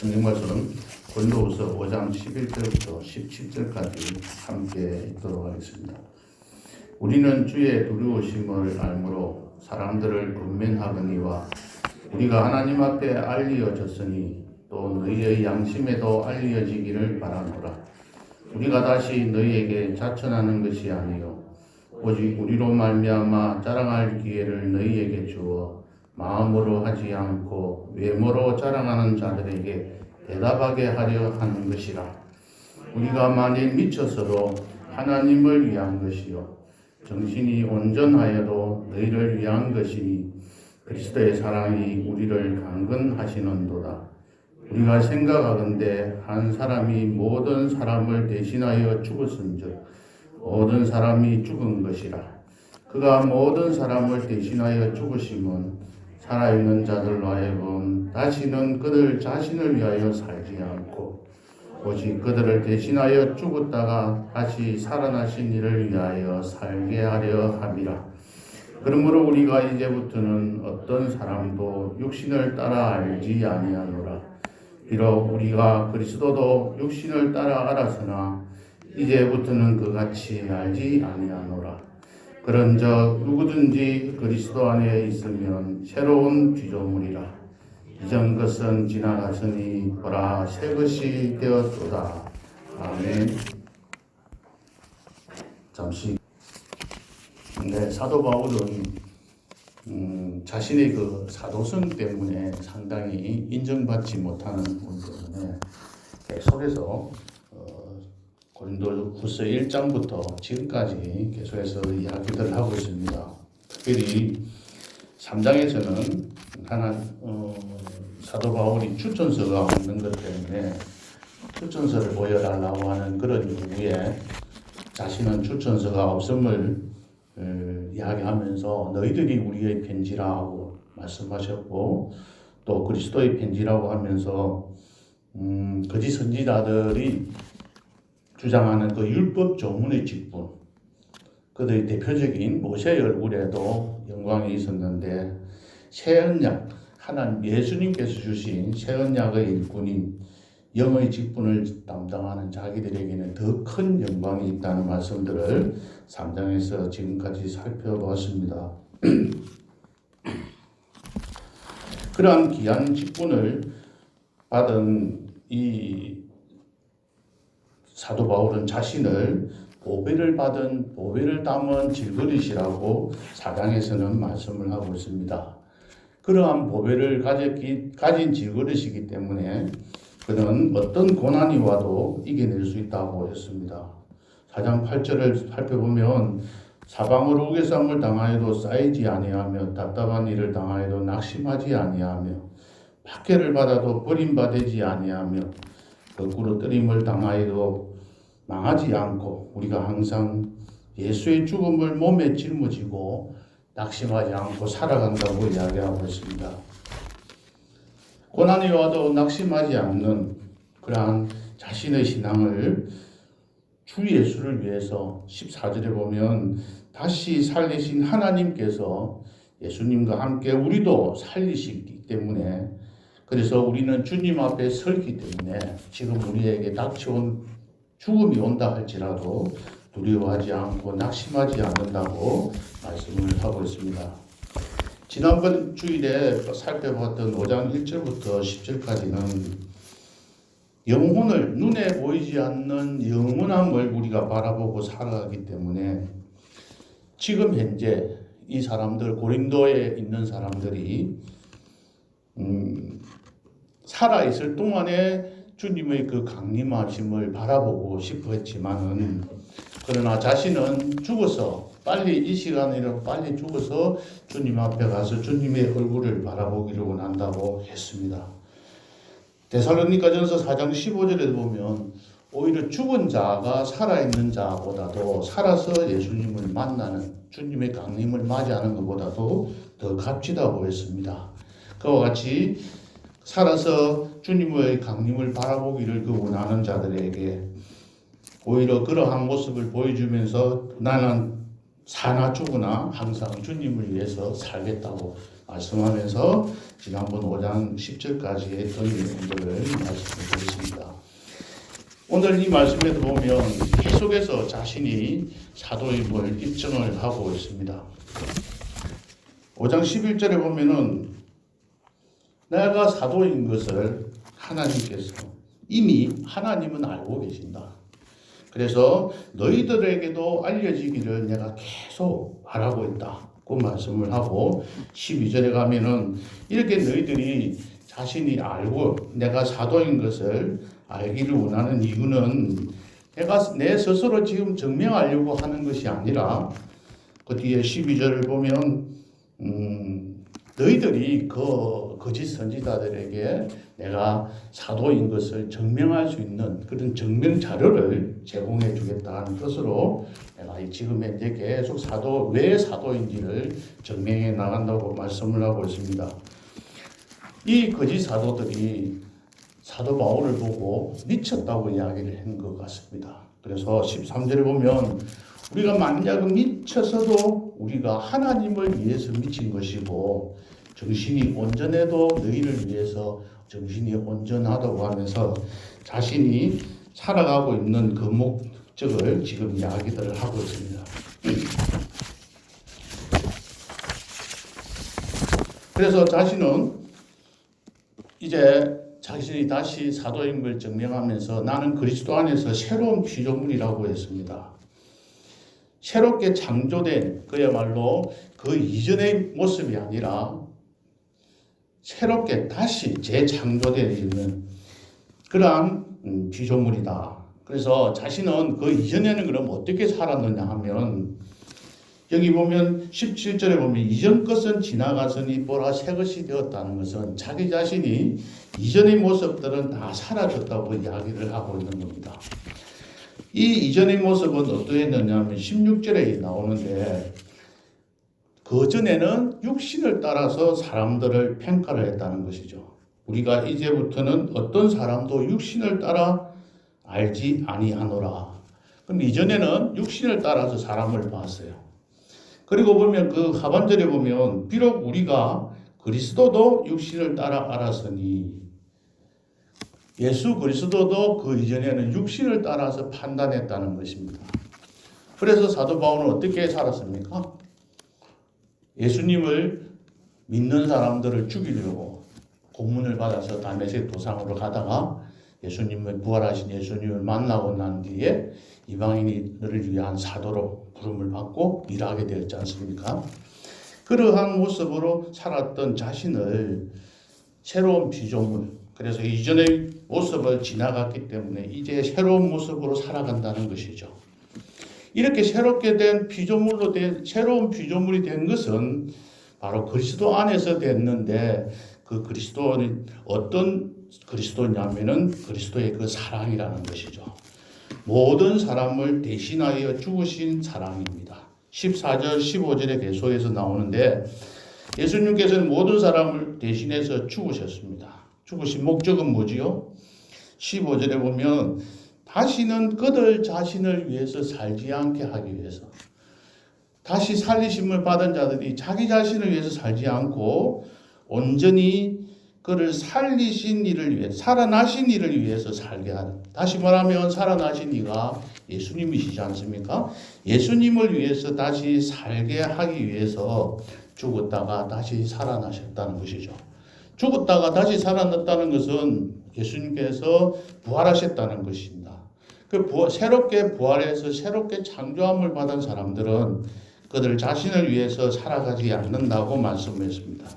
성경 말씀 고린도후서 5장 11절부터 17절까지 함께 읽도록 하겠습니다. 우리는 주의 두려우심을 알므로 사람들을 권면하거니와 우리가 하나님 앞에 알리어졌으니 또 너희의 양심에도 알려지기를 바라노라. 우리가 다시 너희에게 자천하는 것이 아니요 오직 우리로 말미암아 자랑할 기회를 너희에게 주어 마음으로 하지 않고 외모로 자랑하는 자들에게 대답하게 하려 하는 것이라. 우리가 만일 미쳐서도 하나님을 위한 것이요 정신이 온전하여도 너희를 위한 것이니 그리스도의 사랑이 우리를 강건하시는도다. 우리가 생각하건대 한 사람이 모든 사람을 대신하여 죽었은즉 모든 사람이 죽은 것이라. 그가 모든 사람을 대신하여 죽으심은 살아있는 자들로 하여금 다시는 그들 자신을 위하여 살지 않고 오직 그들을 대신하여 죽었다가 다시 살아나신 이를 위하여 살게 하려 함이라. 그러므로 우리가 이제부터는 어떤 사람도 육신을 따라 알지 아니하노라. 비록 우리가 그리스도도 육신을 따라 알았으나 이제부터는 그같이 알지 아니하노라. 그런즉 누구든지 그리스도 안에 있으면 새로운 피조물이라. 이전 것은 지나갔으니 보라 새 것이 되었도다. 아멘. 잠시. 사도 바울은 자신의 그 사도성 때문에 상당히 인정받지 못하는 부분 때문에 계속해서 고린도후서 1장부터 지금까지 계속해서 이야기들을 하고 있습니다. 특별히 3장에서는 사도 바울이 추천서가 없는 것 때문에 추천서를 보여달라고 하는 그런 이유에 자신은 추천서가 없음을 이야기하면서 너희들이 우리의 편지라고 말씀하셨고 또 그리스도의 편지라고 하면서 거짓 선지자들이 주장하는 그 율법 조문의 직분, 그들의 대표적인 모세의 얼굴에도 영광이 있었는데 새 언약, 하나님 예수님께서 주신 새 언약의 일꾼인 영의 직분을 담당하는 자기들에게는 더 큰 영광이 있다는 말씀들을 3장에서 지금까지 살펴보았습니다. 그러한 귀한 직분을 받은 이 사도 바울은 자신을 보배를 담은 질그릇이라고 4장에서는 말씀을 하고 있습니다. 그러한 보배를 가진 질그릇이기 때문에 그는 어떤 고난이 와도 이겨낼 수 있다고 했습니다. 4장 8절을 살펴보면 사방으로 우겨쌈을 당하여도 쌓이지 아니하며 답답한 일을 당하여도 낙심하지 아니하며 박해를 받아도 버림받지 아니하며 거꾸로 뜨림을 당하여도 망하지 않고 우리가 항상 예수의 죽음을 몸에 짊어지고 낙심하지 않고 살아간다고 이야기하고 있습니다. 고난이 와도 낙심하지 않는 그러한 자신의 신앙을 주 예수를 위해서 14절에 보면 다시 살리신 하나님께서 예수님과 함께 우리도 살리시기 때문에 그래서 우리는 주님 앞에 설기 때문에 지금 우리에게 닥쳐온 죽음이 온다 할지라도 두려워하지 않고 낙심하지 않는다고 말씀을 하고 있습니다. 지난번 주일에 살펴봤던 5장 1절부터 10절까지는 영혼을 눈에 보이지 않는 영원함을 우리가 바라보고 살아가기 때문에 지금 현재 이 사람들 고린도에 있는 사람들이 살아있을 동안에 주님의 그 강림하심을 바라보고 싶어 했지만은 그러나 자신은 죽어서 이 시간이라도 빨리 죽어서 주님 앞에 가서 주님의 얼굴을 바라보기를 원한다고 했습니다. 데살로니가전서 4장 15절에 보면 오히려 죽은 자가 살아있는 자보다도 살아서 예수님을 만나는 주님의 강림을 맞이하는 것보다도 더 값지다고 했습니다. 그와 같이 살아서 주님의 강림을 바라보기를 원하는 자들에게 오히려 그러한 모습을 보여주면서 나는 사나 죽으나 항상 주님을 위해서 살겠다고 말씀하면서 지난번 5장 10절까지 했던 내용들을 말씀을 드리겠습니다. 오늘 이 말씀에도 보면 계속해서 자신이 사도임을 입증을 하고 있습니다. 5장 11절에 보면은 내가 사도인 것을 하나님께서 이미 하나님은 알고 계신다. 그래서 너희들에게도 알려지기를 내가 계속 바라고 있다고 말씀을 하고 12절에 가면은 이렇게 너희들이 자신이 알고 내가 사도인 것을 알기를 원하는 이유는 내가 내 스스로 지금 증명하려고 하는 것이 아니라 그 뒤에 12절을 보면 너희들이 그 거짓 선지자들에게 내가 사도인 것을 증명할 수 있는 그런 증명 자료를 제공해 주겠다는 뜻으로 내가 지금 현재 계속 왜 사도인지를 증명해 나간다고 말씀을 하고 있습니다. 이 거짓 사도들이 사도 바울을 보고 미쳤다고 이야기를 한 것 같습니다. 그래서 13절에 보면 우리가 만약 미쳐서도 우리가 하나님을 위해서 미친 것이고 정신이 온전해도 너희를 위해서 정신이 온전하다고 하면서 자신이 살아가고 있는 그 목적을 지금 이야기들을 하고 있습니다. 그래서 자신은 이제 자신이 다시 사도임을 증명하면서 나는 그리스도 안에서 새로운 피조물이라고 했습니다. 새롭게 창조된 그야말로 그 이전의 모습이 아니라 새롭게 다시 재창조되는 그러한 피조물이다. 그래서 자신은 그 이전에는 그럼 어떻게 살았느냐 하면 여기 보면 17절에 보면 이전 것은 지나갔으니 보라 새 것이 되었다는 것은 자기 자신이 이전의 모습들은 다 사라졌다고 이야기를 하고 있는 겁니다. 이 이전의 모습은 어떠했느냐 하면 16절에 나오는데 그전에는 육신을 따라서 사람들을 평가를 했다는 것이죠. 우리가 이제부터는 어떤 사람도 육신을 따라 알지 아니하노라. 그럼 이전에는 육신을 따라서 사람을 봤어요. 그리고 보면 그 하반절에 보면 비록 우리가 그리스도도 육신을 따라 알았으니 예수 그리스도도 그 이전에는 육신을 따라서 판단했다는 것입니다. 그래서 사도 바울은 어떻게 살았습니까? 예수님을 믿는 사람들을 죽이려고 고문을 받아서 다메섹 도상으로 가다가 예수님을 부활하신 예수님을 만나고 난 뒤에 이방인들을 위한 사도로 부름을 받고 일하게 되었지 않습니까? 그러한 모습으로 살았던 자신을 새로운 피조물, 그래서 이전의 모습을 지나갔기 때문에 이제 새로운 모습으로 살아간다는 것이죠. 이렇게 새롭게 된 피조물로 된 새로운 피조물이 된 것은 바로 그리스도 안에서 됐는데 그 그리스도는 어떤 그리스도냐면은 그리스도의 그 사랑이라는 것이죠. 모든 사람을 대신하여 죽으신 사랑입니다. 14절, 15절의 계속해서 나오는데 예수님께서는 모든 사람을 대신해서 죽으셨습니다. 죽으신 목적은 뭐지요? 15절에 보면 다시는 그들 자신을 위해서 살지 않게 하기 위해서 다시 살리심을 받은 자들이 자기 자신을 위해서 살지 않고 온전히 그를 살리신 이를 위해 살아나신 이를 위해서 살게 하는, 다시 말하면 살아나신 이가 예수님이시지 않습니까? 예수님을 위해서 다시 살게 하기 위해서 죽었다가 다시 살아나셨다는 것이죠. 죽었다가 다시 살아났다는 것은 예수님께서 부활하셨다는 것입니다. 새롭게 부활해서 새롭게 창조함을 받은 사람들은 그들 자신을 위해서 살아가지 않는다고 말씀했습니다.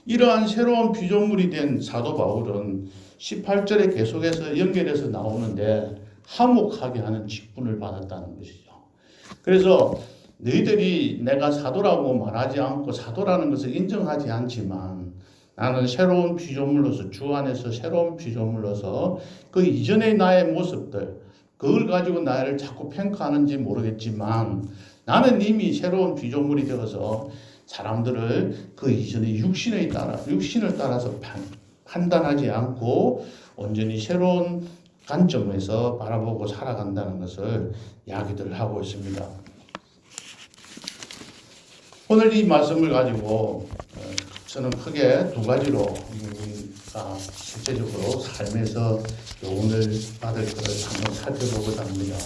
이러한 새로운 피조물이 된 사도 바울은 18절에 계속해서 연결해서 나오는데 화목하게 하는 직분을 받았다는 것이죠. 그래서 너희들이 내가 사도라고 말하지 않고 사도라는 것을 인정하지 않지만 나는 새로운 피조물로서 주 안에서 새로운 피조물로서 그 이전의 나의 모습들 그걸 가지고 나를 자꾸 평가하는지 모르겠지만 나는 이미 새로운 피조물이 되어서 사람들을 그 이전의 육신을 따라서 판단하지 않고 온전히 새로운 관점에서 바라보고 살아간다는 것을 이야기를 하고 있습니다. 오늘 이 말씀을 가지고 저는 크게 두 가지로 우리가 실제적으로 삶에서 교훈을 받을 것을 한번 살펴보고자 합니다.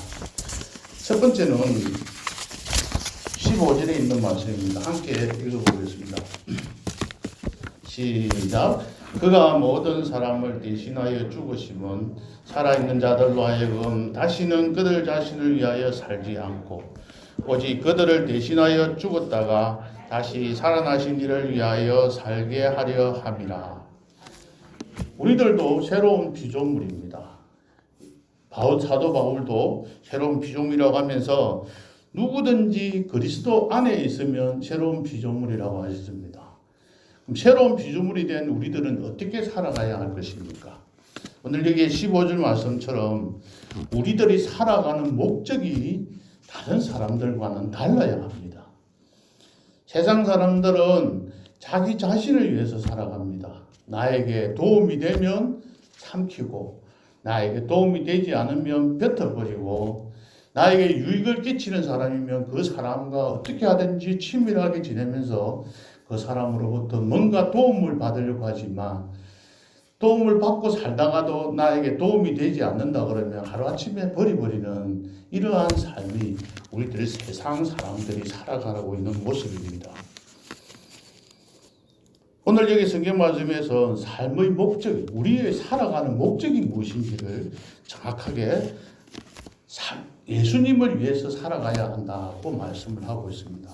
첫 번째는 15절에 있는 말씀입니다. 함께 읽어보겠습니다. 시작. 그가 모든 사람을 대신하여 죽으심은 살아있는 자들로 하여금 다시는 그들 자신을 위하여 살지 않고 오직 그들을 대신하여 죽었다가 다시 살아나신 이를 위하여 살게 하려 함이라. 우리들도 새로운 피조물입니다. 사도 바울도 새로운 피조물이라고 하면서 누구든지 그리스도 안에 있으면 새로운 피조물이라고 하셨습니다. 그럼 새로운 피조물이 된 우리들은 어떻게 살아가야 할 것입니까? 오늘 여기 15절 말씀처럼 우리들이 살아가는 목적이 다른 사람들과는 달라야 합니다. 세상 사람들은 자기 자신을 위해서 살아갑니다. 나에게 도움이 되면 삼키고 나에게 도움이 되지 않으면 뱉어버리고 나에게 유익을 끼치는 사람이면 그 사람과 어떻게 하든지 친밀하게 지내면서 그 사람으로부터 뭔가 도움을 받으려고 하지만 도움을 받고 살다가도 나에게 도움이 되지 않는다 그러면 하루아침에 버려버리는 이러한 삶이 우리들 세상 사람들이 살아가고 있는 모습입니다. 오늘 여기 성경 말씀에서 삶의 목적, 우리의 살아가는 목적이 무엇인지를 정확하게 예수님을 위해서 살아가야 한다고 말씀을 하고 있습니다.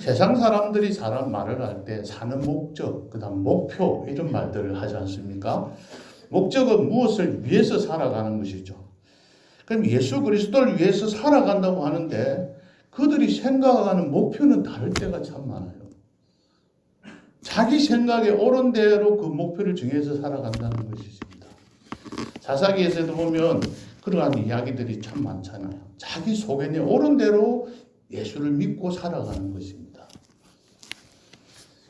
세상 사람들이 사람 말을 할 때 사는 목적, 그 다음 목표 이런 말들을 하지 않습니까? 목적은 무엇을 위해서 살아가는 것이죠. 그럼 예수 그리스도를 위해서 살아간다고 하는데 그들이 생각하는 목표는 다를 때가 참 많아요. 자기 생각에 옳은 대로 그 목표를 정해서 살아간다는 것이십니다. 사사기에서도 보면 그러한 이야기들이 참 많잖아요. 자기 속에 옳은 대로 예수를 믿고 살아가는 것입니다.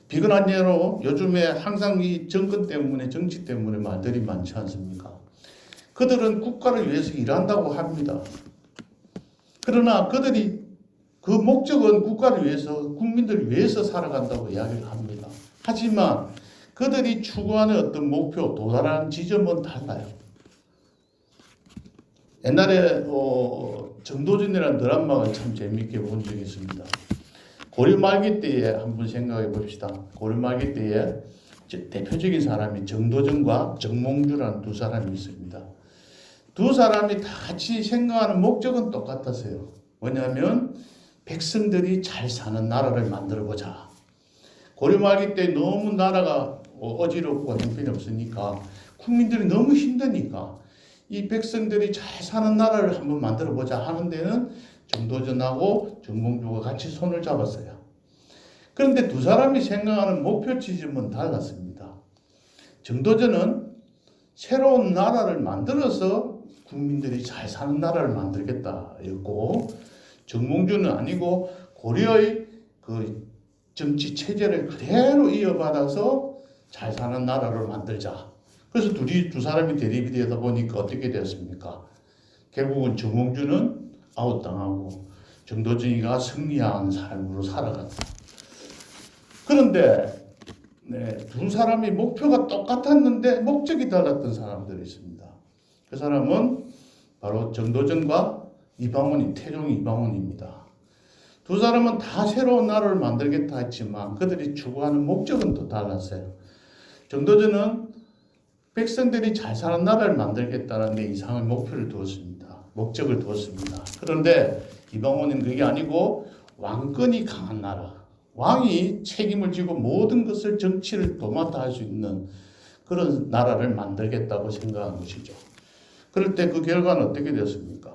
비근한 예로 요즘에 항상 이 정권 때문에 정치 때문에 말들이 많지 않습니까? 그들은 국가를 위해서 일한다고 합니다. 그러나 그들이 그 목적은 국가를 위해서 국민들을 위해서 살아간다고 이야기를 합니다. 하지만 그들이 추구하는 어떤 목표, 도달하는 지점은 달라요. 옛날에 정도전이라는 드라마가 참 재미있게 본 적이 있습니다. 고려 말기 때에 한번 생각해 봅시다. 고려 말기 때에 대표적인 사람이 정도전과 정몽주라는 두 사람이 있습니다. 두 사람이 다 같이 생각하는 목적은 똑같았어요. 뭐냐면 백성들이 잘 사는 나라를 만들어보자. 고려 말기 때 너무 나라가 어지럽고 형편없으니까 국민들이 너무 힘드니까 이 백성들이 잘 사는 나라를 한번 만들어보자 하는 데는 정도전하고 정몽주가 같이 손을 잡았어요. 그런데 두 사람이 생각하는 목표 지점은 달랐습니다. 정도전은 새로운 나라를 만들어서 국민들이 잘 사는 나라를 만들겠다였고 정몽주는 아니고 고려의 그 정치 체제를 그대로 이어받아서 잘 사는 나라를 만들자. 그래서 두 사람이 대립이 되다 보니까 어떻게 되었습니까? 결국은 정몽주는 아웃당하고 정도전이가 승리한 삶으로 살아갔다. 그런데 두 사람의 목표가 똑같았는데 목적이 달랐던 사람들이 있습니다. 그 사람은 바로 정도전과 이방원이 태종 이방원입니다. 두 사람은 다 새로운 나라를 만들겠다 했지만 그들이 추구하는 목적은 또 달랐어요. 정도전은 백성들이 잘 사는 나라를 만들겠다는 데 이상의 목표를 두었습니다. 목적을 두었습니다. 그런데 이방원은 그게 아니고 왕권이 강한 나라, 왕이 책임을 지고 모든 것을 정치를 도맡아 할 수 있는 그런 나라를 만들겠다고 생각한 것이죠. 그럴 때 그 결과는 어떻게 되었습니까?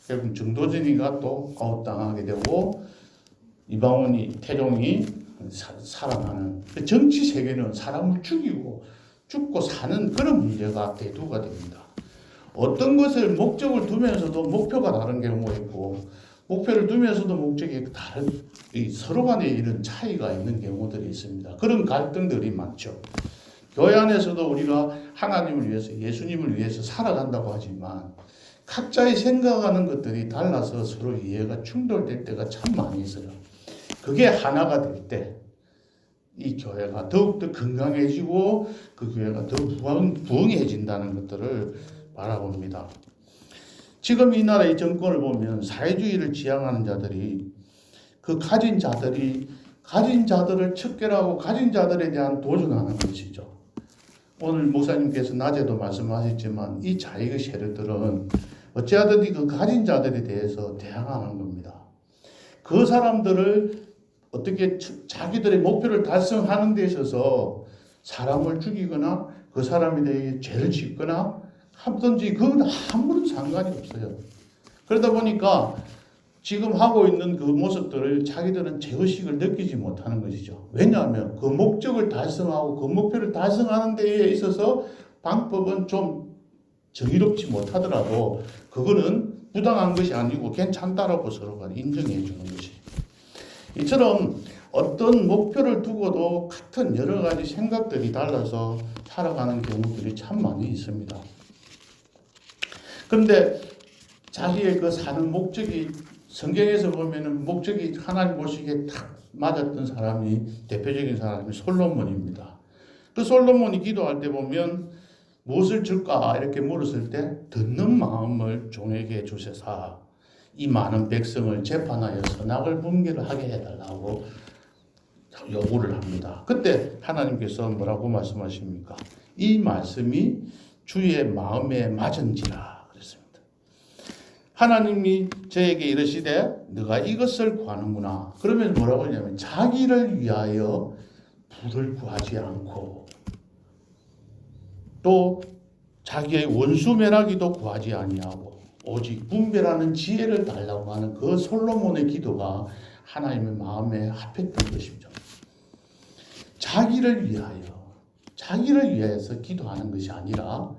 결국 정도전이가 또 아웃당하게 되고 이방원이 태종이 살아나는 정치 세계는 사람을 죽고 사는 그런 문제가 대두가 됩니다. 어떤 것을 목적을 두면서도 목표가 다른 경우가 있고 목표를 두면서도 목적이 다른 서로 간에 이런 차이가 있는 경우들이 있습니다. 그런 갈등들이 많죠. 교회 안에서도 우리가 하나님을 위해서 예수님을 위해서 살아간다고 하지만 각자의 생각하는 것들이 달라서 서로 이해가 충돌될 때가 참 많이 있어요. 그게 하나가 될 때 이 교회가 더욱더 건강해지고 그 교회가 더 부흥해진다는 것들을 바라봅니다. 지금 이 나라의 정권을 보면 사회주의를 지향하는 자들이 그 가진 자들을 척결하고 가진 자들에 대한 도전하는 것이죠. 오늘 목사님께서 낮에도 말씀하셨지만 이 자유의 세력들은 어찌하든지 그 가진 자들에 대해서 대항하는 겁니다. 그 사람들을 어떻게 자기들의 목표를 달성하는 데 있어서 사람을 죽이거나 그 사람에 대해 죄를 짓거나 하든지 그건 아무런 상관이 없어요. 그러다 보니까 지금 하고 있는 그 모습들을 자기들은 죄의식을 느끼지 못하는 것이죠. 왜냐하면 그 목적을 달성하고 그 목표를 달성하는 데에 있어서 방법은 좀 정의롭지 못하더라도 그거는 부당한 것이 아니고 괜찮다라고 서로가 인정해 주는 것이. 이처럼 어떤 목표를 두고도 같은 여러 가지 생각들이 달라서 살아가는 경우들이 참 많이 있습니다. 그런데 자기의 그 사는 목적이 성경에서 보면은 목적이 하나님 보시기에 딱 맞았던 사람이 대표적인 사람이 솔로몬입니다. 그 솔로몬이 기도할 때 보면 무엇을 줄까 이렇게 물었을 때 듣는 마음을 종에게 주셔서 이 많은 백성을 재판하여 선악을 분별을 하게 해달라고 요구를 합니다. 그때 하나님께서 뭐라고 말씀하십니까? 이 말씀이 주의 마음에 맞은지라 그랬습니다. 하나님이 저에게 이르시되 너가 이것을 구하는구나. 그러면 뭐라고 하냐면 자기를 위하여 부를 구하지 않고 또 자기의 원수 멸하기도 구하지 아니하고 오직 분별하는 지혜를 달라고 하는 그 솔로몬의 기도가 하나님의 마음에 합했던 것이죠. 자기를 위해서 기도하는 것이 아니라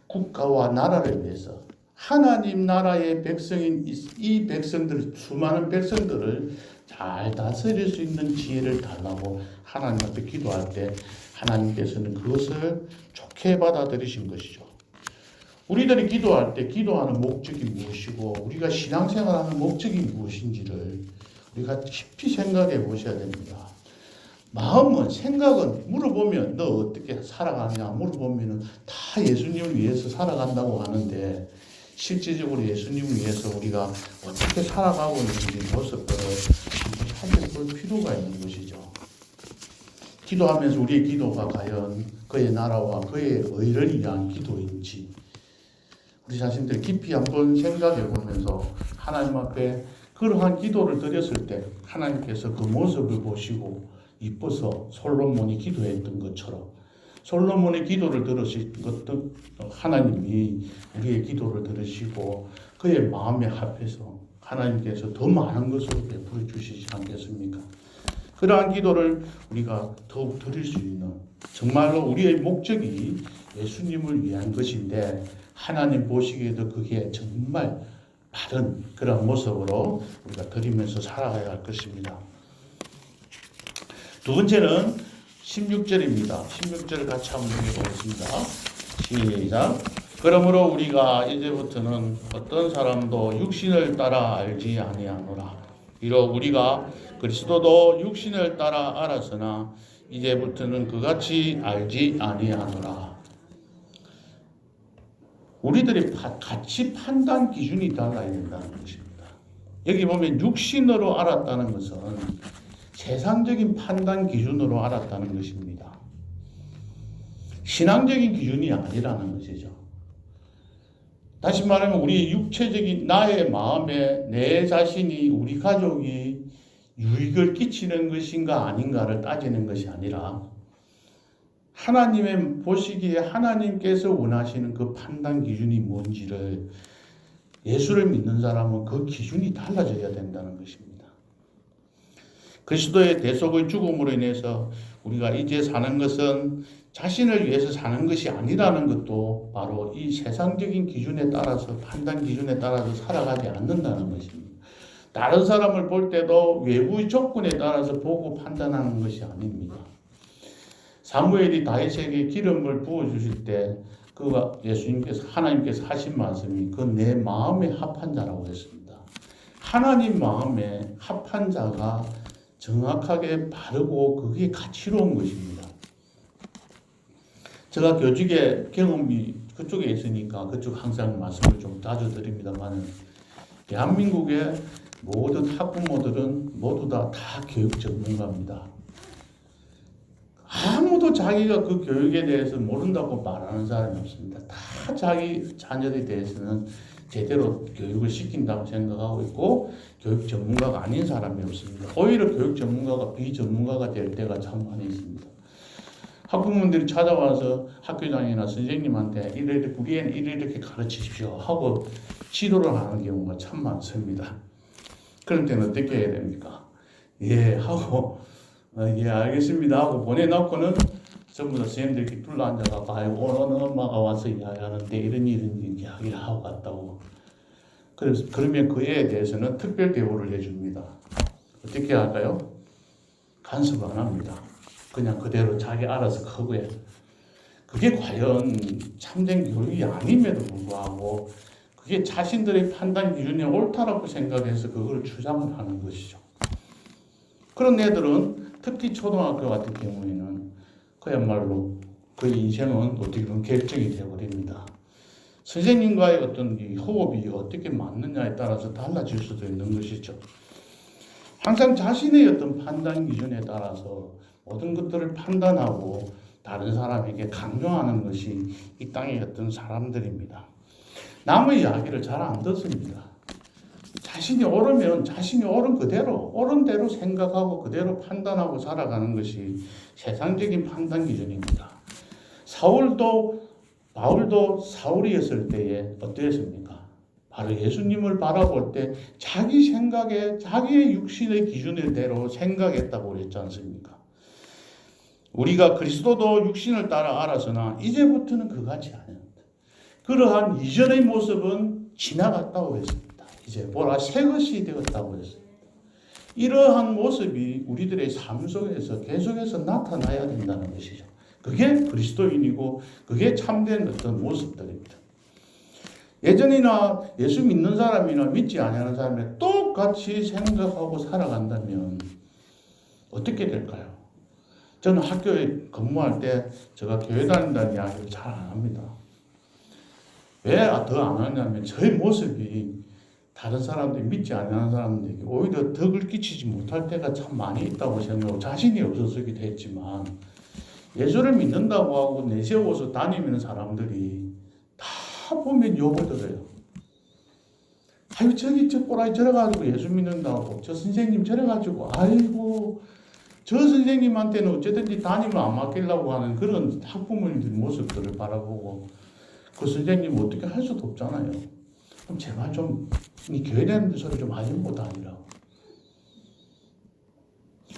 국가와 나라를 위해서 하나님 나라의 백성인 이 백성들, 수많은 백성들을 잘 다스릴 수 있는 지혜를 달라고 하나님 앞에 기도할 때 하나님께서는 그것을 좋게 받아들이신 것이죠. 우리들이 기도할 때 기도하는 목적이 무엇이고 우리가 신앙생활하는 목적이 무엇인지를 우리가 깊이 생각해 보셔야 됩니다. 마음은 생각은 물어보면 너 어떻게 살아가느냐 물어보면 다 예수님을 위해서 살아간다고 하는데 실질적으로 예수님을 위해서 우리가 어떻게 살아가고 있는지 모습들을 한번 살펴볼 필요가 있는 것이죠. 기도하면서 우리의 기도가 과연 그의 나라와 그의 의를 위한 기도인지 우리 자신들 깊이 한번 생각해 보면서 하나님 앞에 그러한 기도를 드렸을 때 하나님께서 그 모습을 보시고 이뻐서 솔로몬이 기도했던 것처럼 솔로몬의 기도를 들으신 것도 하나님이 우리의 기도를 들으시고 그의 마음에 합해서 하나님께서 더 많은 것을 베풀어 주시지 않겠습니까? 그러한 기도를 우리가 더욱 드릴 수 있는 정말로 우리의 목적이 예수님을 위한 것인데 하나님 보시기에도 그게 정말 바른 그런 모습으로 우리가 드리면서 살아가야 할 것입니다. 두 번째는 16절입니다. 16절을 같이 한번 읽어보겠습니다. 시작. 그러므로 우리가 이제부터는 어떤 사람도 육신을 따라 알지 아니하노라. 비록 우리가 그리스도도 육신을 따라 알았으나 이제부터는 그같이 알지 아니하노라. 우리들이 같이 판단 기준이 달라야 된다는 것입니다. 여기 보면 육신으로 알았다는 것은 세상적인 판단 기준으로 알았다는 것입니다. 신앙적인 기준이 아니라는 것이죠. 다시 말하면 우리 육체적인 나의 마음에 내 자신이 우리 가족이 유익을 끼치는 것인가 아닌가를 따지는 것이 아니라 하나님의 보시기에 하나님께서 원하시는 그 판단 기준이 뭔지를 예수를 믿는 사람은 그 기준이 달라져야 된다는 것입니다. 그리스도의 대속의 죽음으로 인해서 우리가 이제 사는 것은 자신을 위해서 사는 것이 아니라는 것도 바로 이 세상적인 기준에 따라서 판단 기준에 따라서 살아가지 않는다는 것입니다. 다른 사람을 볼 때도 외부의 조건에 따라서 보고 판단하는 것이 아닙니다. 사무엘이 다윗에게 기름을 부어주실 때 그가 예수님께서 하나님께서 하신 말씀이 그 내 마음에 합한 자라고 했습니다. 하나님 마음에 합한 자가 정확하게 바르고 그게 가치로운 것입니다. 제가 교직의 경험이 그쪽에 있으니까 그쪽 항상 말씀을 좀 자주 드립니다만 대한민국의 모든 학부모들은 모두 다 교육 전문가입니다. 아무도 자기가 그 교육에 대해서 모른다고 말하는 사람이 없습니다. 다 자기 자녀에 대해서는 제대로 교육을 시킨다고 생각하고 있고 교육 전문가가 아닌 사람이 없습니다. 오히려 교육 전문가가 비전문가가 될 때가 참 많이 있습니다. 학부모들이 찾아와서 학교장이나 선생님한테 이렇게 가르치십시오 하고 지도를 하는 경우가 참 많습니다. 그럴 때는 어떻게 해야 됩니까? 예 하고 예 알겠습니다 하고 보내놓고는 전부 다 선생님들끼리 둘러앉아가 봐요. 오늘 엄마가 와서 이야기하는데 이런 이야기를 하고 갔다고. 그래서 그러면 그 애에 대해서는 특별 대우를 해줍니다. 어떻게 할까요? 간섭 안 합니다. 그냥 그대로 자기 알아서 크고요. 그게 과연 참된 교육이 아님에도 불구하고 그게 자신들의 판단 기준이 옳다라고 생각해서 그걸 주장을 하는 것이죠. 그런 애들은 특히 초등학교 같은 경우에는 그야말로 그의 인생은 어떻게 보면 결정이 되어버립니다. 선생님과의 어떤 이 호흡이 어떻게 맞느냐에 따라서 달라질 수도 있는 것이죠. 항상 자신의 어떤 판단 기준에 따라서 모든 것들을 판단하고 다른 사람에게 강요하는 것이 이 땅의 어떤 사람들입니다. 남의 이야기를 잘 안 듣습니다. 자신이 옳으면 자신이 옳은 그대로 옳은 대로 생각하고 그대로 판단하고 살아가는 것이 세상적인 판단 기준입니다. 바울도 사울이었을 때에 어땠습니까? 바로 예수님을 바라볼 때 자기 생각에 자기의 육신의 기준대로 생각했다고 그랬지 않습니까? 우리가 그리스도도 육신을 따라 알아서나 이제부터는 그같이 아닙니다. 그러한 이전의 모습은 지나갔다고 했습니다. 이제 보라 새 것이 되었다고 했습니다. 이러한 모습이 우리들의 삶 속에서 계속해서 나타나야 된다는 것이죠. 그게 그리스도인이고 그게 참된 어떤 모습들입니다. 예전이나 예수 믿는 사람이나 믿지 않는 사람이 똑같이 생각하고 살아간다면 어떻게 될까요? 저는 학교에 근무할 때 제가 교회 다닌다는 이야기를 잘 안 합니다. 왜 더 안 하냐면 저의 모습이 다른 사람들이 믿지 않는 사람들에게 오히려 덕을 끼치지 못할 때가 참 많이 있다고 생각하고 자신이 없어서기도 했지만 예수를 믿는다고 하고 내세워서 다니는 사람들이 다 보면 욕을 들어요. 아유 저 꼬라이 저래가지고 예수 믿는다고 저 선생님 저래가지고 아이고 저 선생님한테는 어쨌든지 담임을 안 맡기려고 하는 그런 학부모님들 모습들을 바라보고 그 선생님 어떻게 할 수도 없잖아요. 그럼 제발 좀 교회 다니는 소리 좀 하지 못하니라고.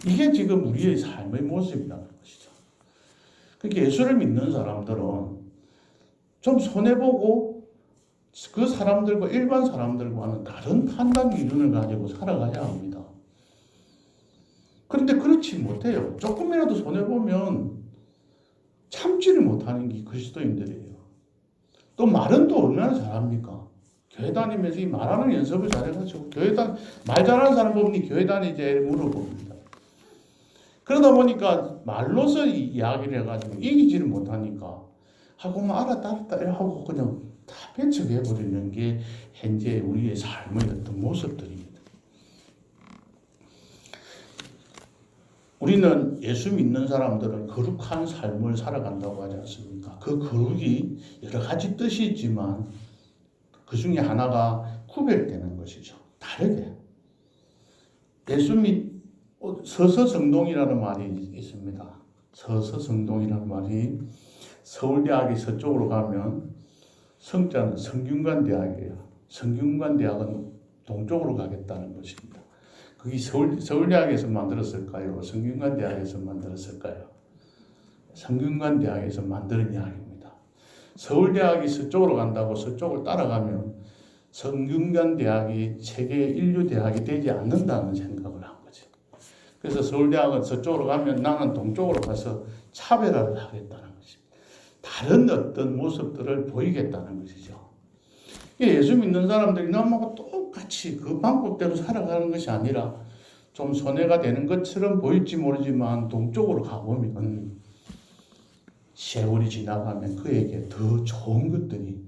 이게 지금 우리의 삶의 모습이라는 것이죠. 그러니까 예수를 믿는 사람들은 좀 손해보고 그 사람들과 일반 사람들과는 다른 판단 기준을 가지고 살아가야 합니다. 그런데 그렇지 못해요. 조금이라도 손해보면 참지를 못하는 게 그리스도인들이에요. 또 말은 또 얼마나 잘합니까? 교회 다니면서 이 말하는 연습을 잘해가지고 말 잘하는 사람 보면 교회 다니지 물어봅니다. 그러다 보니까 말로서 이야기를 해가지고 이기지를 못하니까 하고 알았다 하고 그냥 다 배척해버리는 게 현재 우리의 삶의 어떤 모습들입니다. 우리는 예수 믿는 사람들은 거룩한 삶을 살아간다고 하지 않습니까? 그 거룩이 여러 가지 뜻이 있지만 그 중에 하나가 구별되는 것이죠. 다르게. 서서성동이라는 말이 있습니다. 서서성동이라는 말이 서울대학이 서쪽으로 가면 성자는 성균관대학이에요. 성균관대학은 동쪽으로 가겠다는 것입니다. 그게 서울대학에서 만들었을까요? 성균관대학에서 만들었을까요? 성균관대학에서 만드는 이야기입니다. 서울대학이 서쪽으로 간다고 서쪽을 따라가면 성균관대학이 세계 인류대학이 되지 않는다는 생각을 한 거죠. 그래서 서울대학은 서쪽으로 가면 나는 동쪽으로 가서 차별화를 하겠다는 것입니다. 다른 어떤 모습들을 보이겠다는 것이죠. 예수 믿는 사람들이 남하고 똑같이 그 방법대로 살아가는 것이 아니라 좀 손해가 되는 것처럼 보일지 모르지만 동쪽으로 가보면 세월이 지나가면 그에게 더 좋은 것들이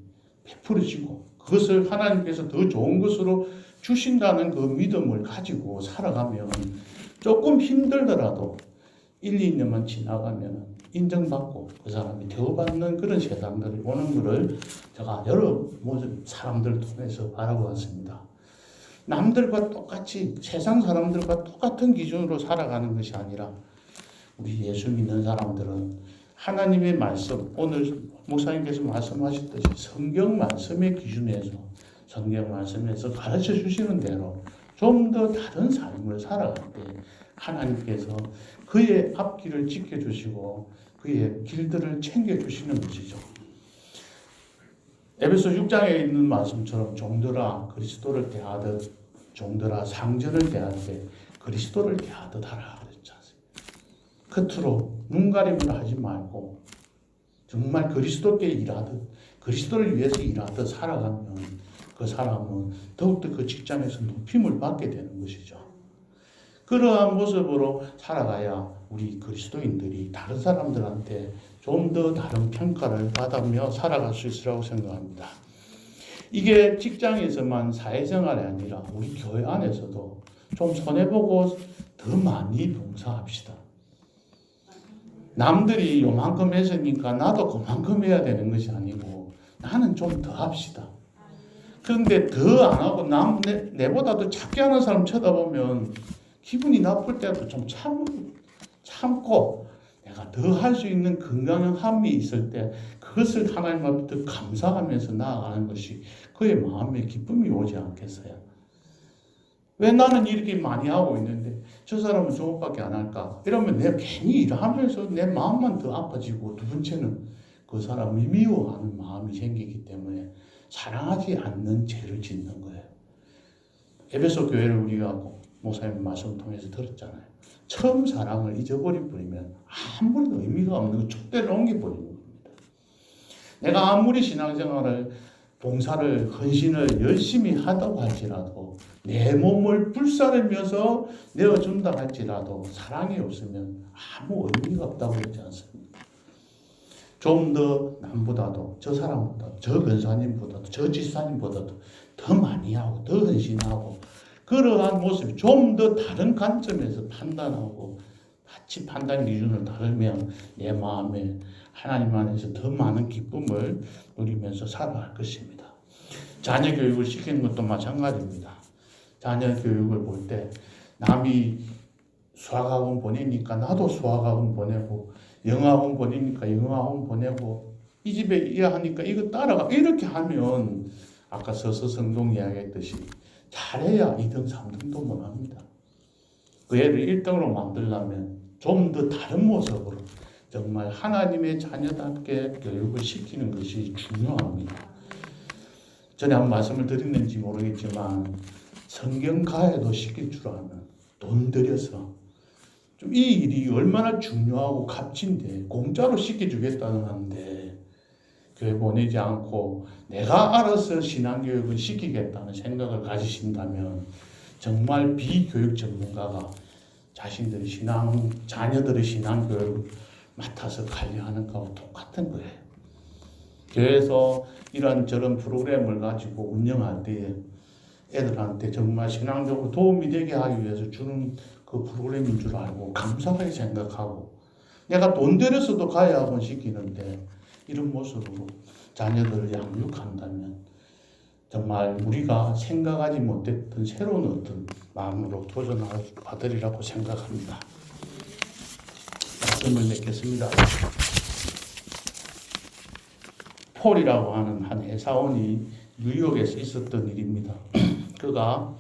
베풀어지고 그것을 하나님께서 더 좋은 것으로 주신다는 그 믿음을 가지고 살아가면 조금 힘들더라도 1, 2년만 지나가면 인정받고 그 사람이 대우받는 그런 세상들이 오는 것을 제가 여러 사람들 통해서 바라보았습니다. 남들과 똑같이 세상 사람들과 똑같은 기준으로 살아가는 것이 아니라 우리 예수 믿는 사람들은 하나님의 말씀, 오늘 목사님께서 말씀하셨듯이 성경 말씀의 기준에서 성경 말씀에서 가르쳐 주시는 대로 좀 더 다른 삶을 살아갈 때 하나님께서 그의 앞길을 지켜주시고 그의 길들을 챙겨주시는 것이죠. 에베소 6장에 있는 말씀처럼 종들아 그리스도를 대하듯 종들아 상전을 대할 때 그리스도를 대하듯 하라 그랬지 않습니까? 겉으로 눈가림을 하지 말고 정말 그리스도께 일하듯 그리스도를 위해서 일하듯 살아가면 그 사람은 더욱더 그 직장에서 높임을 받게 되는 것이죠. 그러한 모습으로 살아가야 우리 그리스도인들이 다른 사람들한테 좀 더 다른 평가를 받으며 살아갈 수 있으라고 생각합니다. 이게 직장에서만 사회생활이 아니라 우리 교회 안에서도 좀 손해보고 더 많이 봉사합시다. 남들이 요만큼 했으니까 나도 그만큼 해야 되는 것이 아니고 나는 좀 더 합시다. 그런데 더 안 하고 내보다도 작게 하는 사람 쳐다보면 기분이 나쁠 때도 좀 참고 내가 더 할 수 있는 건강함이 있을 때 그것을 하나님 앞에 감사하면서 나아가는 것이 그의 마음에 기쁨이 오지 않겠어요? 왜 나는 이렇게 많이 하고 있는데 저 사람은 저것밖에 안 할까? 이러면 내가 괜히 일하면서 내 마음만 더 아파지고 두 번째는 그 사람이 미워하는 마음이 생기기 때문에 사랑하지 않는 죄를 짓는 거예요. 에베소 교회를 우리가 목사님 말씀 통해서 들었잖아요. 처음 사랑을 잊어버려 버리면 아무런 의미가 없는 촛대를 옮겨버리는 겁니다. 내가 아무리 신앙생활을 봉사를 헌신을 열심히 하다고 할지라도 내 몸을 불사르면서 내어준다 할지라도 사랑이 없으면 아무 의미가 없다고 그러지 않습니까? 좀 더 남보다도 저 사람보다 저 권사님보다도 저 지사님보다도 더 많이 하고 더 헌신하고 그러한 모습이 좀 더 다른 관점에서 판단하고 같이 판단 기준을 다르면 내 마음에 하나님 안에서 더 많은 기쁨을 누리면서 살아갈 것입니다. 자녀 교육을 시키는 것도 마찬가지입니다. 자녀 교육을 볼 때 남이 수학학원 보내니까 나도 수학학원 보내고 영어학원 보내니까 영어학원 보내고 이 집에 이거 하니까 이거 따라가 이렇게 하면 아까 서서성동 이야기했듯이 잘해야 2등, 3등도 못합니다. 그 애를 1등으로 만들려면 좀 더 다른 모습으로 정말 하나님의 자녀답게 교육을 시키는 것이 중요합니다. 전에 한번 말씀을 드렸는지 모르겠지만 성경가에도 시킬 줄 아는 돈 들여서 좀 이 일이 얼마나 중요하고 값진데 공짜로 시켜주겠다는 하는데 교회 보내지 않고 내가 알아서 신앙교육을 시키겠다는 생각을 가지신다면 정말 비교육 전문가가 자신들의 자녀들의 신앙교육을 맡아서 관리하는 거하고 똑같은 거예요. 교회에서 이런저런 프로그램을 가지고 운영할 때에 애들한테 정말 신앙적으로 도움이 되게 하기 위해서 주는 그 프로그램인 줄 알고 감사하게 생각하고 내가 돈 들여서도 가야 학원 시키는데 이런 모습으로 자녀들을 양육한다면 정말 우리가 생각하지 못했던 새로운 어떤 마음으로 도전받으리라고 생각합니다. 말씀을 맺겠습니다. 폴이라고 하는 한 회사원이 뉴욕에서 있었던 일입니다. 그가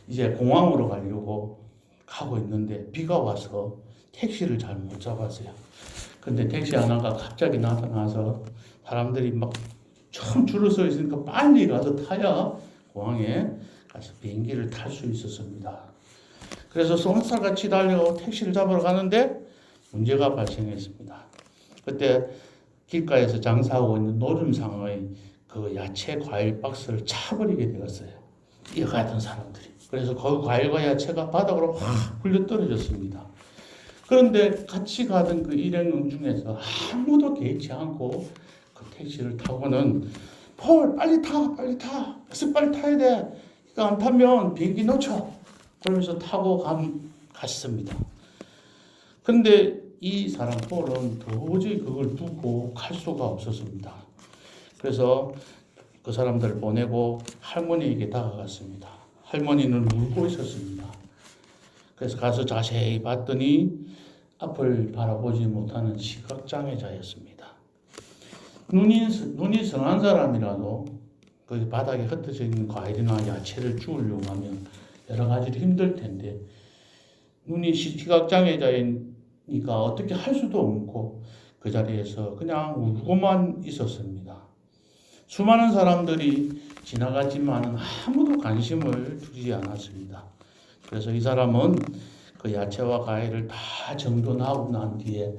이제 공항으로 가려고 가고 있는데 비가 와서 택시를 잘 못 잡았어요. 근데 택시 하나가 갑자기 나타나서 사람들이 막 처음 줄을 서 있으니까 빨리 가서 타야 공항에 가서 비행기를 탈 수 있었습니다. 그래서 쏜살같이 달려 택시를 잡으러 가는데 문제가 발생했습니다. 그때 길가에서 장사하고 있는 노점상의 그 야채 과일 박스를 차버리게 되었어요. 뛰어가던 사람들이. 그래서 그 과일과 야채가 바닥으로 확 굴려 떨어졌습니다. 그런데 같이 가던 그 일행들 중에서 아무도 개의치 않고 그 택시를 타고는 폴 빨리 타 빨리 타 그래서 빨리 타야 돼 이거 안 타면 비행기 놓쳐 그러면서 타고 갔습니다. 그런데 이 사람 폴은 도저히 그걸 두고 갈 수가 없었습니다. 그래서 그 사람들을 보내고 할머니에게 다가갔습니다. 할머니는 울고 있었습니다. 그래서 가서 자세히 봤더니 앞을 바라보지 못하는 시각장애자였습니다. 눈이 선한 사람이라도 그 바닥에 흩어져 있는 과일이나 야채를 주우려고 하면 여러 가지로 힘들 텐데 눈이 시각장애자이니까 어떻게 할 수도 없고 그 자리에서 그냥 울고만 있었습니다. 수많은 사람들이 지나가지만 아무도 관심을 두지 않았습니다. 그래서 이 사람은 그 야채와 과일을 다 정돈하고 난 뒤에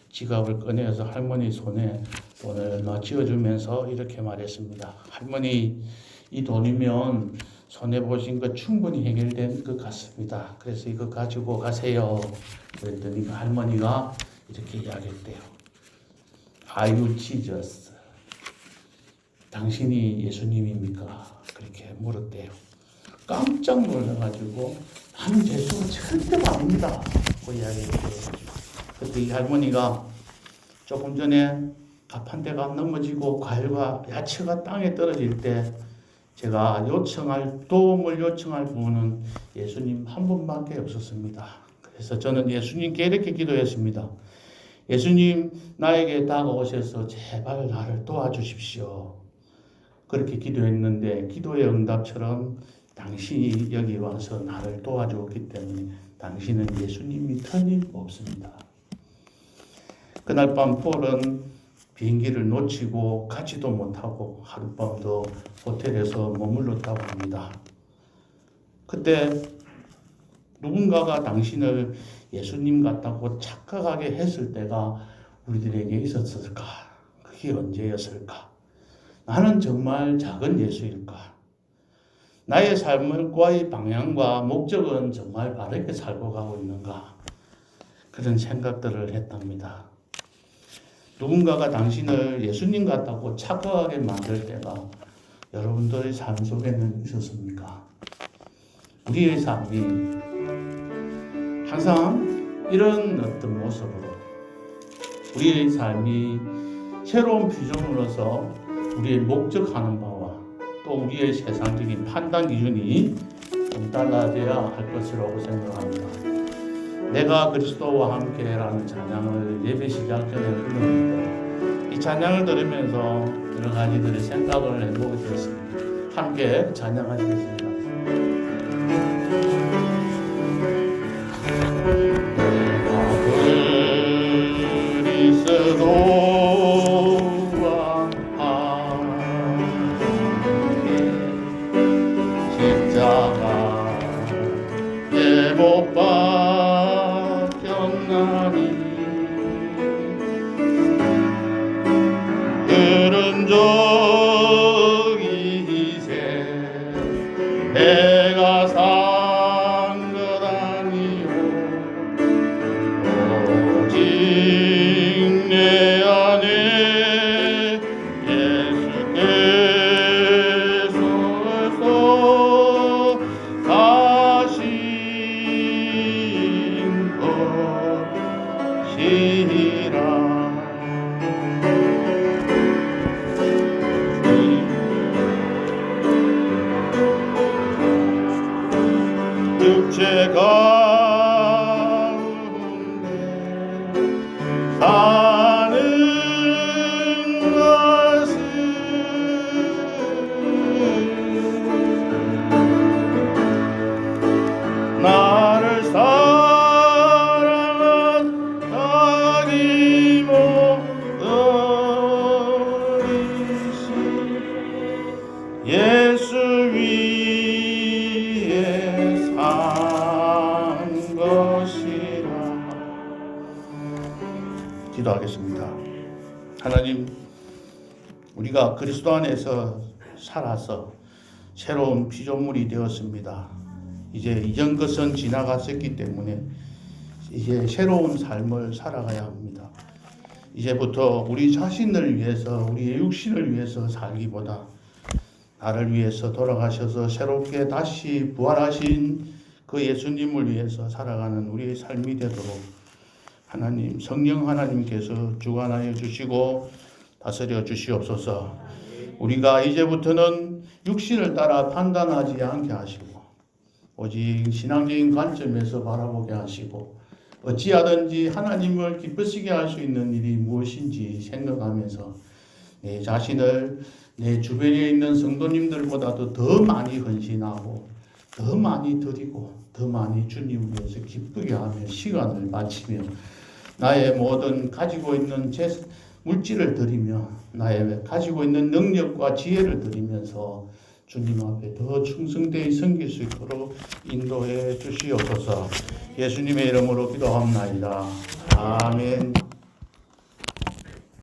지갑을 꺼내서 할머니 손에 돈을 얼마 쥐어주면서 이렇게 말했습니다. 할머니, 이 돈이면 손해보신 거 충분히 해결된 것 같습니다. 그래서 이거 가지고 가세요. 그랬더니 그 할머니가 이렇게 이야기했대요. Are you Jesus? 당신이 예수님입니까? 그렇게 물었대요. 깜짝 놀라가지고 나는 예수가 절대로 아닙니다. 그 이야기했대요. 그때 이 할머니가 조금 전에 가판대가 넘어지고 과일과 야채가 땅에 떨어질 때 제가 도움을 요청할 분은 예수님 한 분밖에 없었습니다. 그래서 저는 예수님께 이렇게 기도했습니다. 예수님, 나에게 다가오셔서 제발 나를 도와주십시오. 그렇게 기도했는데 기도의 응답처럼 당신이 여기 와서 나를 도와주었기 때문에 당신은 예수님이 틀림없습니다. 그날 밤 폴은 비행기를 놓치고 가지도 못하고 하룻밤 더 호텔에서 머물렀다고 합니다. 그때 누군가가 당신을 예수님 같다고 착각하게 했을 때가 우리들에게 있었을까? 그게 언제였을까? 나는 정말 작은 예수일까? 나의 삶과의 방향과 목적은 정말 바르게 살고 가고 있는가? 그런 생각들을 했답니다. 누군가가 당신을 예수님 같다고 착각하게 만들 때가 여러분들의 삶 속에는 있었습니까? 우리의 삶이 항상 이런 어떤 모습으로 우리의 삶이 새로운 비전으로서 우리의 목적하는 바와 또 우리의 세상적인 판단 기준이 좀 달라져야 할 것이라고 생각합니다. 내가 그리스도와 함께라는 찬양을 예배 시작 전에 부르는데 이 찬양을 들으면서 여러 가지들의 생각을 해보게 되었습니다. 함께 찬양하시겠습니다. 그리스도와 함께 십자가에 못 박혔나니 그런 적이 이제 내가 산 것 아니오 오직 내 안에 예수께서 가신 것이라 득제 가운데 사는 것은 나를 사랑한 자기 목소리시 예수 위에 산 것이라. 기도하겠습니다. 하나님, 우리가 그리스도 안에서 살아서 새로운 피조물이 되었습니다. 이제 이전 것은 지나갔었기 때문에 이제 새로운 삶을 살아가야 합니다. 이제부터 우리 자신을 위해서, 우리의 육신을 위해서 살기보다 나를 위해서 돌아가셔서 새롭게 다시 부활하신 그 예수님을 위해서 살아가는 우리의 삶이 되도록 하나님, 성령 하나님께서 주관하여 주시고 다스려 주시옵소서. 우리가 이제부터는 육신을 따라 판단하지 않게 하시고 오직 신앙적인 관점에서 바라보게 하시고 어찌하든지 하나님을 기쁘시게 할 수 있는 일이 무엇인지 생각하면서 내 자신을 내 주변에 있는 성도님들보다도 더 많이 헌신하고 더 많이 드리고 더 많이 주님을 위해서 기쁘게 하며 시간을 바치며 나의 모든 가지고 있는 물질을 드리며 나의 가지고 있는 능력과 지혜를 드리면서 주님 앞에 더 충성되이 섬길 수 있도록 인도해 주시옵소서. 예수님의 이름으로 기도합나이다. 아멘.